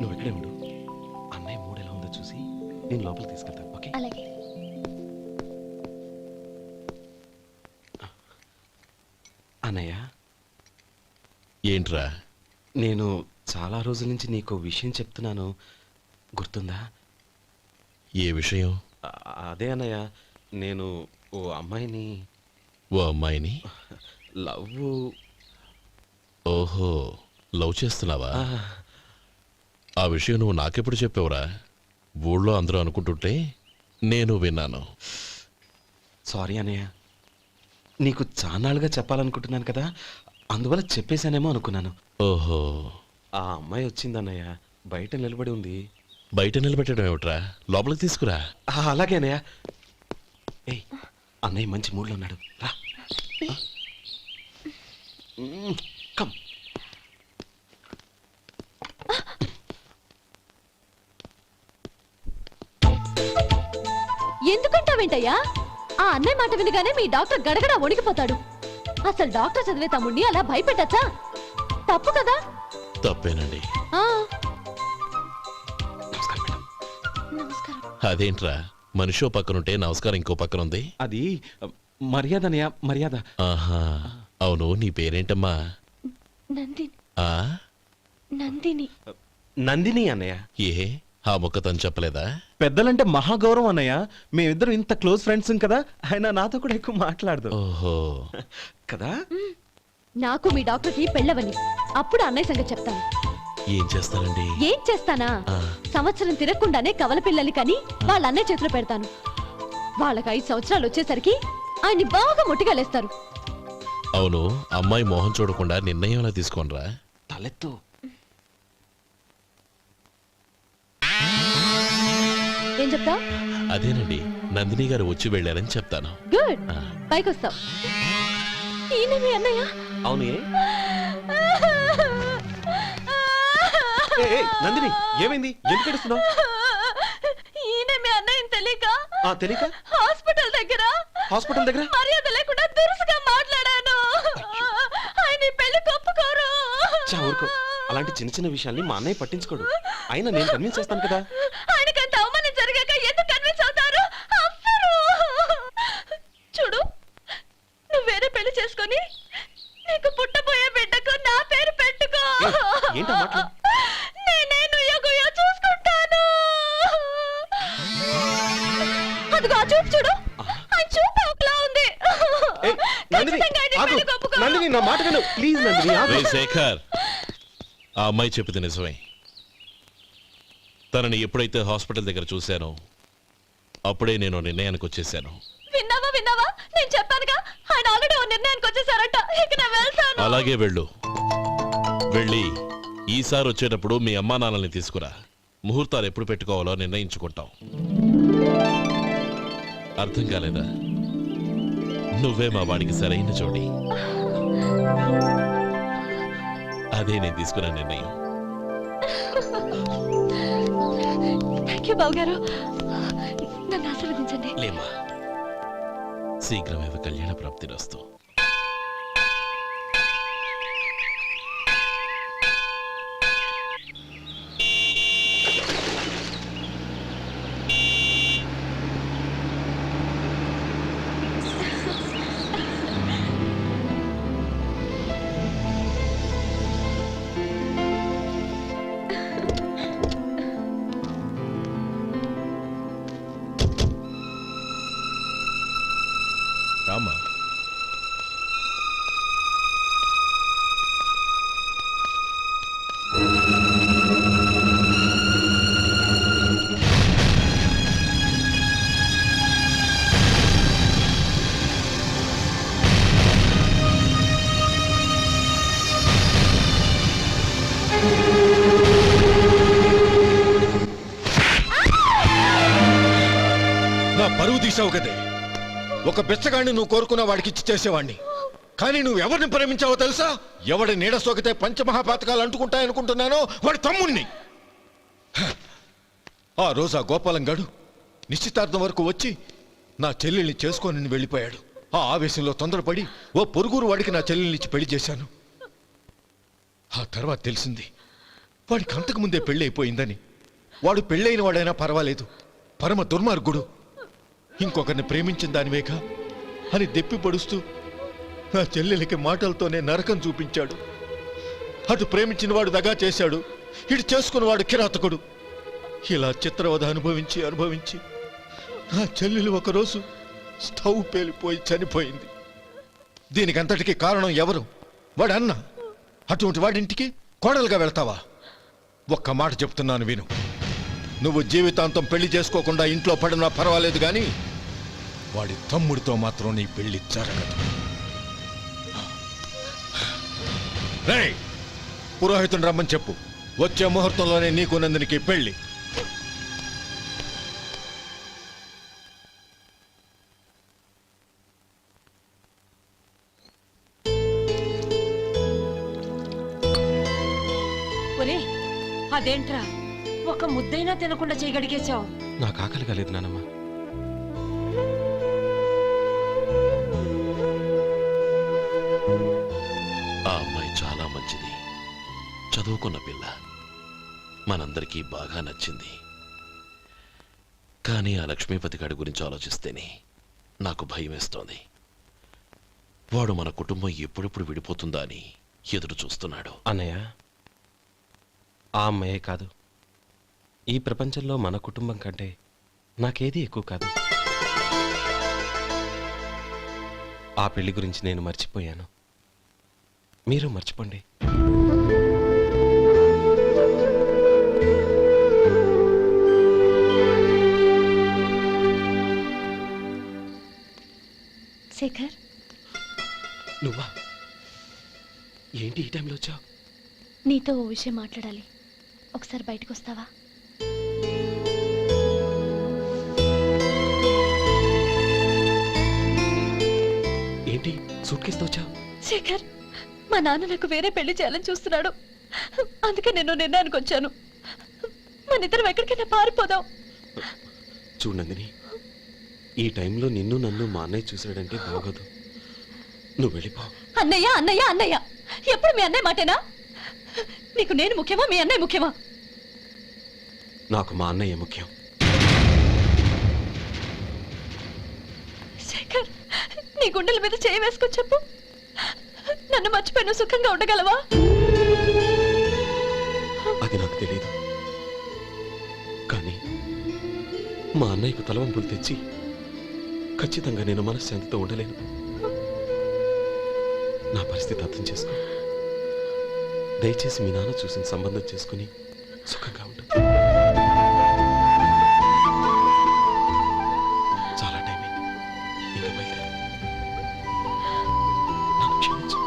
నువ్వు ఇక్కడే ఉండు. అన్నయ్య మూడు ఎలా ఉందో చూసి నేను లోపలికి తీసుకెళ్తాను. ఓకే? అలాగే. అన్నయ్య, ఏంట్రా? నేను చాలా రోజుల నుంచి నీకు విషయం చెప్తున్నాను, గుర్తుందా? ఏ విషయం? అదే అన్నయ్య, నేను ఓ అమ్మాయిని ఓ అమ్మాయిని లవ్. ఓహో, లవ్ చేస్తున్నావా? ఆ విషయం నువ్వు నాకెప్పుడు చెప్పావురా? ఊళ్ళో అందరూ అనుకుంటుంటే నేను విన్నాను. సారీ అన్నయ్య, నీకు చాన్నాళ్ళుగా చెప్పాలనుకుంటున్నాను కదా, అందువల్ల చెప్పేశానేమో అనుకున్నాను. ఓహో, ఆ అమ్మాయి వచ్చిందన్నయ్య, బయట నిలబడి ఉంది. బయట నిలబెట్టడం ఏమిట్రా? లోపలికి తీసుకురా. అలాగే అన్నయ్య. ఏయ్, అన్నయ్య మంచి మూడ్లో ఉన్నాడు, రా. కమ్. ఎందుకంటావేంటయ్యా? ఆ అన్నయ్య మాట వినగానే మీ డాక్టర్ గడగడ వణికిపోతాడు. అసలు డాక్టర్ చదివే తమ్ముడిని అలా భయపెట్టచ్చా? తప్పు కదా? తప్పేనండి. నమస్కారం మేడం. నమస్కారం. అదేంట్రా, మనిషో పక్కనుంటే నమస్కారం ఇంకో పక్కన ఉంది? అది మర్యాద అన్నయ్య, మర్యాద. ఆహా, అవును, నీ పేరేంటమ్మా? నందిని. ఆ నందిని. నందిని అన్నయ్య. ఏ, ఆ ముక్క తను చెప్పలేదా? పెద్దలంటే మహాగౌరవం అన్నయ్య, మేమిద్దరం ఇంత క్లోజ్ ఫ్రెండ్స్ కదా, ఆయన నాతో కూడా ఎక్కువ మాట్లాడదు. ఓహో కదా. నాకు మీ డాక్టర్కి పెళ్ళవని, అప్పుడు అన్నయ్య సంగతి చెప్తాను. ఏం చేస్తానండి? ఏం చేస్తానా? సంవత్సరం తిరగకుండానే కవల పిల్లల్ని కని వాళ్ళ అన్నయ్య చేతిలో పెడతాను. వాళ్ళకి 5 సంవత్సరాలు వచ్చేసరికి ఆయన్ని బాగా ముట్టిగలేస్తారు. అవును, అమ్మాయి మోహం చూడకుండా నిర్ణయం ఎలా తీసుకోనరా? తలెత్తు. ఏం చెప్తా? అదేనండి, నందిని గారు వచ్చి వెళ్ళారని చెప్తాను. గుడ్, పైకొస్తావు. ఈయన మీ అన్నయ్య? అవును. నందిని, ఏమైంది? ఎందుకు ఏడుస్తున్నావు? ఈయన మీ అన్నయ్యని తెలియక తెలియక హాస్పిటల్ దగ్గర మర్యాద లేకుండా దురుసుగా మాట్లాడాను. ఆయన ఈ పెళ్లి ఒప్పుకోరు. ఊరుకో, అలాంటి చిన్న చిన్న విషయాల్ని మా అన్నయ్య పట్టించుకోడు. అయినా నేను కన్విన్స్ చేస్తాను కదా. ఆయనకంత అవమానం జరిగాక ఎందుకు కన్విన్స్ అవుతారు? చూడు, నువ్వు వేరే పెళ్లి చేసుకొని నీకు పుట్టబోయే బిడ్డకు నా పేరు పెట్టుకో. ఏంటా మాటలు? నేనే నుయ్యో చూసుకుంటాను. అదిగో ఆ చూపు చూడు, ఆ చూపు ఒకలా ఉంది. నందిని, నా మాట విను ప్లీజ్. నందిని, రే శేఖర్, ఆ అమ్మాయి చెప్పింది నిజమే. తనని ఎప్పుడైతే హాస్పిటల్ దగ్గర చూశానో అప్పుడే నేను నిర్ణయానికి వచ్చేసాను. విన్నావా? నేను చెప్పానుగా, ఆయన ఆల్రెడీ ఓ నిర్ణయానికి వచ్చేసారట. ఇక నేను వెళ్తాను. అలాగే వెళ్ళు. వెళ్ళి ఈసారి వచ్చేటప్పుడు మీ అమ్మా నాన్నల్ని తీసుకురా. ముహూర్తాలు ఎప్పుడు పెట్టుకోవాలో నిర్ణయించుకుంటాం. అర్థం కాలేదా? నువ్వే మా వాడికి సరైన జోడి. అదే నేను తీసుకున్న నిర్ణయం. థాంక్యూ బావగారు, నన్ను ఆశీర్వదించండి. లేమ్మా, శీఘ్రమేవ కళ్యాణ ప్రాప్తిరస్తు. రామా, నా పరువు తీసావు కదే. ఒక బిచ్చగాడిని నువ్వు కోరుకున్న వాడికి ఇచ్చి చేసేవాడిని. కానీ నువ్వు ఎవరిని ప్రేమించావో తెలుసా? ఎవడి నీడ సోకితే పంచమహాపాతకాలు అంటుకుంటాయనుకుంటున్నానో వాడి తమ్ముణ్ణి. ఆ రోజు ఆ గోపాలం గాడు నిశ్చితార్థం వరకు వచ్చి నా చెల్లెల్ని చేసుకొని వెళ్ళిపోయాడు. ఆ ఆవేశంలో తొందరపడి ఓ పొరుగురు వాడికి నా చెల్లెల్నిచ్చి పెళ్లి చేశాను. ఆ తర్వాత తెలిసింది వాడికి అంతకు ముందే పెళ్ళైపోయిందని, వాడు పెళ్ళైన వాడైనా పర్వాలేదు, పరమ దుర్మార్గుడు, ఇంకొకరిని ప్రేమించిన దానివేగా అని దెప్పి పొడుస్తూ నా చెల్లెలికి మాటలతోనే నరకం చూపించాడు. అటు ప్రేమించిన వాడు దగా చేశాడు, ఇటు చేసుకున్నవాడు కిరాతకుడు. ఇలా చిత్రవధ అనుభవించి అనుభవించి నా చెల్లెలు ఒకరోజు స్టవ్ పేలిపోయి చనిపోయింది. దీనికంతటికి కారణం ఎవరు? వాడు అన్న. అటువంటి వాడింటికి కోడలుగా వెళ్తావా? ఒక్క మాట చెప్తున్నాను విను. నువ్వు జీవితాంతం పెళ్లి చేసుకోకుండా ఇంట్లో పడినా పర్వాలేదు కానీ వాడి తమ్ముడితో మాత్రం నీ పెళ్లి జరగదు. రేయ్, పురోహితుని రమ్మని చెప్పు. వచ్చే ముహూర్తంలోనే నీకు నందినికి పెళ్లి. ఒరే, అదేంట్రా ఒక ముద్దైనా తినకుండా చేయగడిగేశావు? నాకు ఆకలి కాలేదు నానమ్మ. ఆ అమ్మాయి చాలా మంచిది, చదువుకున్న పిల్ల, మనందరికీ బాగా నచ్చింది. కానీ ఆ లక్ష్మీపతి గారి గురించి ఆలోచిస్తేనే నాకు భయం వేస్తోంది. వాడు మన కుటుంబం ఎప్పుడెప్పుడు విడిపోతుందా అని ఎదురు చూస్తున్నాడు. అన్నయ్య, ఆ అమ్మాయే కాదు, ఈ ప్రపంచంలో మన కుటుంబం కంటే నాకేది ఎక్కువ కాదు. ఆ పెళ్లి గురించి నేను మర్చిపోయాను, మీరు మర్చిపోండి. శేఖర్, నువ్వా? ఏంటి ఈ టైంలో వచ్చావు? నీతో ఓ విషయం మాట్లాడాలి. ఒకసారి బయటకు వస్తావా? ఏంటి సూట్ కేసుతో వచ్చావు? శేఖర్, మా నాన్న నాకు వేరే పెళ్లి చేయాలని చూస్తున్నాడు. అందుకే నేను నిర్ణయానికి వచ్చాను. మన ఇద్దరం ఎక్కడికైనా పారిపోదాం. చూడు నందిని, ఈ టైంలో నిన్ను నన్ను మా అన్నయ్య చూసాడంటే బాగోదు. నువ్వు వెళ్ళిపో. అన్నయ్య అన్నయ్య అన్నయ్య, ఎప్పుడు మీ అన్నయ్య మాటేనా? నీకు నేను ముఖ్యమా, మీ అన్నయ్య ముఖ్యమా? నాకు మా అన్నయ్య ముఖ్యం. శేఖర్, నీ గుండెల మీద చేయి వేసుకొని చెప్పు, నన్ను మర్చిపోయిన సుఖంగా ఉండగలవా? అది నాకు తెలియదు, కానీ మా అన్నయ్యకు తలవంపులు తెచ్చి ఖచ్చితంగా నేను మనశ్శాంతితో ఉండలేను. నా పరిస్థితి అర్థం చేసుకో. దయచేసి మీ నాన్న చూసిన సంబంధం చేసుకుని సుఖంగా ఉండు. చాలా టైం అయింది, ఇంకా బయలుదేరు. నన్ను క్షమించు.